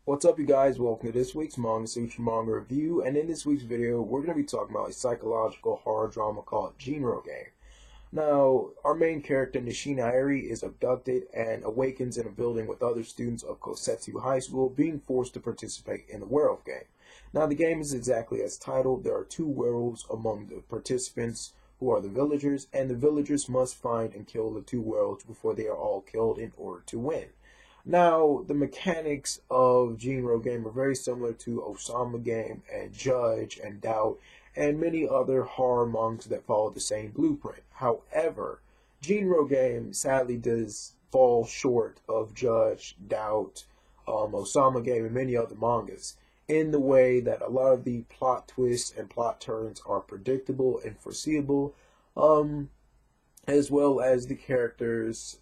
What's up, you guys? Welcome to this week's Manga Sutra Manga review, and in this week's video, we're going to be talking about a psychological horror drama called Jinrou Game. Now, our main character, Nishina Eri, is abducted and awakens in a building with other students of Kosetsu High School, being forced to participate in the werewolf game. Now, the game is exactly as titled. There are two werewolves among the participants, who are the villagers, and the villagers must find and kill the two werewolves before they are all killed in order to win. Now, the mechanics of Jinrou Game are very similar to Osama Game and Judge and Doubt and many other horror mangas that follow the same blueprint. However, Jinrou Game sadly does fall short of Judge, Doubt, Osama Game, and many other mangas in the way that a lot of the plot twists and plot turns are predictable and foreseeable, as well as the characters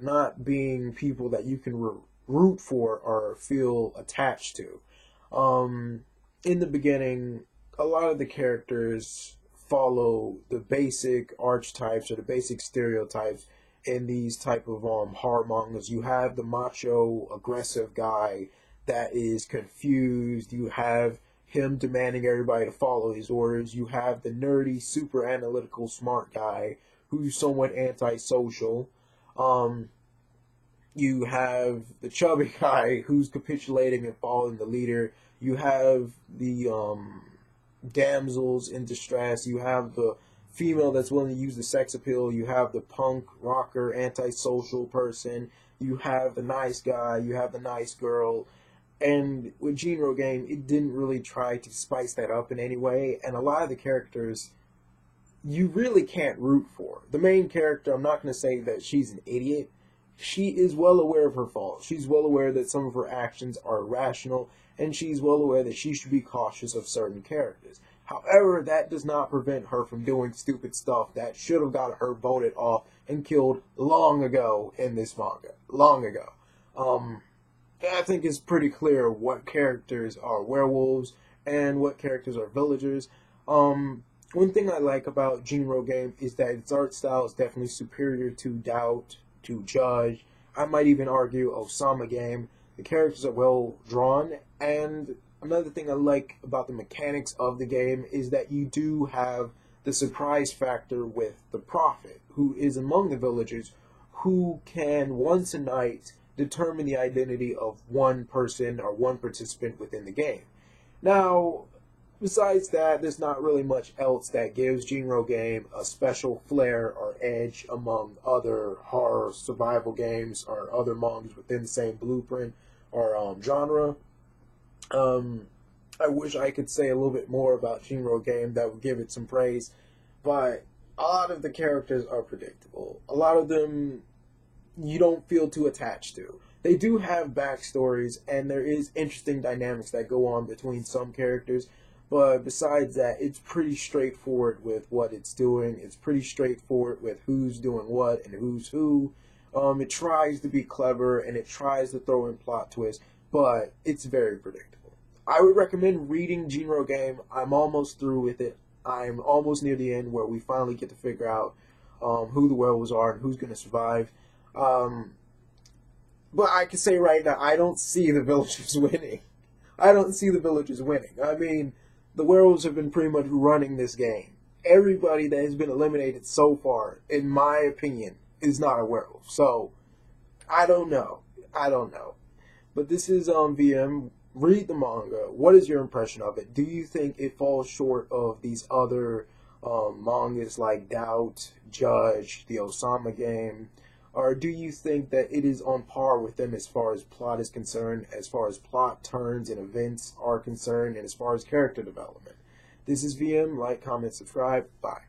not being people that you can root for or feel attached to. In the beginning, a lot of the characters follow the basic archetypes or the basic stereotypes in these type of horror mangas. You have the macho, aggressive guy that is confused. You have him demanding everybody to follow his orders. You have the nerdy, super analytical, smart guy who's somewhat antisocial. You have the chubby guy who's capitulating and following the leader. You have the damsels in distress. You have the female that's willing to use the sex appeal. You have the punk, rocker, antisocial person. You have the nice guy. You have the nice girl. And with Jinrou Game, it didn't really try to spice that up in any way. And a lot of the characters you really can't root for. The main character, I'm not going to say that she's an idiot. She is well aware of her faults. She's well aware that some of her actions are irrational, and she's well aware that she should be cautious of certain characters. However, that does not prevent her from doing stupid stuff that should have got her voted off and killed long ago in this manga. Long ago. I think it's pretty clear what characters are werewolves and what characters are villagers. One thing I like about Jinrou Game is that its art style is definitely superior to Doubt, to Judge. I might even argue Osama Game. The characters are well drawn, and another thing I like about the mechanics of the game is that you do have the surprise factor with the Prophet, who is among the villagers, who can once a night determine the identity of one person or one participant within the game. Now, besides that, there's not really much else that gives Jinrou Game a special flair or edge among other horror survival games or other mangas within the same blueprint or genre. I wish I could say a little bit more about Jinrou Game that would give it some praise, but a lot of the characters are predictable. A lot of them you don't feel too attached to. They do have backstories, and there is interesting dynamics that go on between some characters. But besides that, it's pretty straightforward with what it's doing. It's pretty straightforward with who's doing what and who's who. It tries to be clever and it tries to throw in plot twists, but it's very predictable. I would recommend reading Jinrou Game. I'm almost through with it. I'm almost near the end where we finally get to figure out who the werewolves are and who's going to survive. But I can say right now, I don't see the villagers winning. I don't see the villagers winning. I mean, the werewolves have been pretty much running this game. Everybody that has been eliminated so far, in my opinion, is not a werewolf. So, I don't know. I don't know. But this is VM. Read the manga. What is your impression of it? Do you think it falls short of these other mangas like Doubt, Judge, the Osama Game? Or do you think that it is on par with them as far as plot is concerned, as far as plot turns and events are concerned, and as far as character development? This is VM. Like, comment, subscribe. Bye.